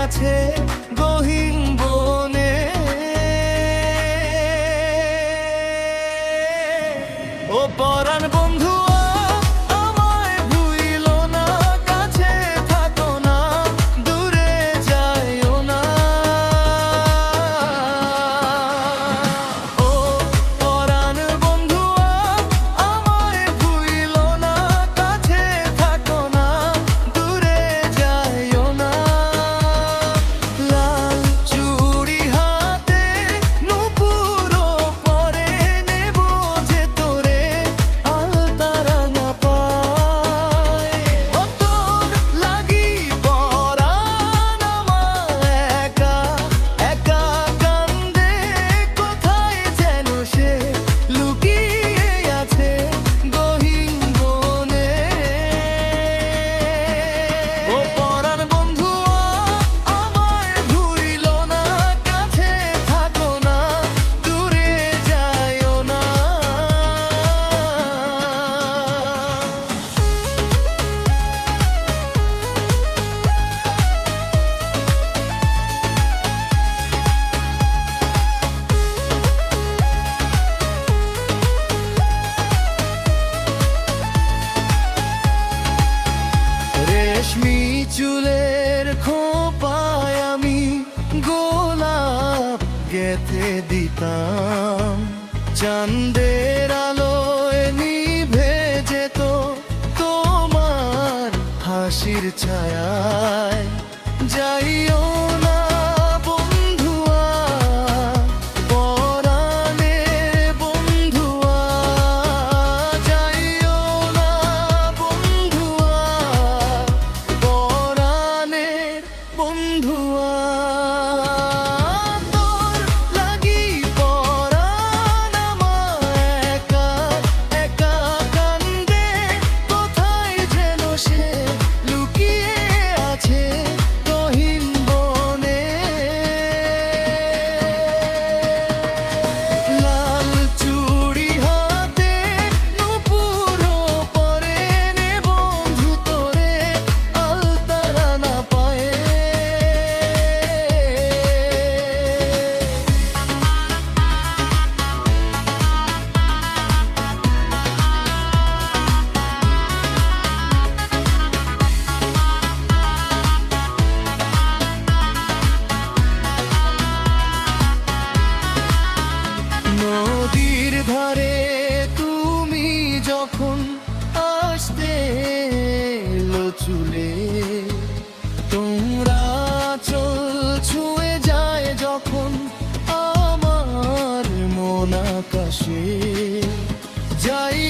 আছে গহীন বনে। ও পরাণ বন্ধু আমায় ভুইলো না, কাছে থাকো না, দূরে যাইও না। ও পরাণ বন্ধু আমায় ভুইলো না, কাছে থাকো না, দূরে যাইও না। লাল চুড়ি হাতে নূপুর পরে নেব যে তোরে, আলতারা না পায়। ও তোর লাগি পরাণ আমার একা একা কান্দে, কোথায় যেন সে লুকিয়ে আছে গহীন বনে। ও পরাণ বন্ধু আমায় ভুইলো না, কাছে থাকো না, দূরে যাইও না। রেশমি চুলের খোঁপায় আমি গোলাপ গেঁথে দিতাম, চাঁদের আলোয় নিভে যেত তোমার হাসির ছায়ায়। যাইও না বন্ধুয়া, পরাণের বন্ধুয়া, যাইও না বন্ধুয়া, পরাণের বন্ধুয়া। তোর লাগি পরাণ আমার একা একা কান্দে, কোথায় যেন সে লুকিয়ে আছে গহীন বনে। লাল চুড়ি হাতে নূপুর পরে নে বন্ধু তোরে, আলতারা না পায়ে। নদীর ধারে তুমি যখন আসতে এলো চুলে, তোমরা চল ছুঁয়ে যায় যখন আমার মন আকাশে। যাই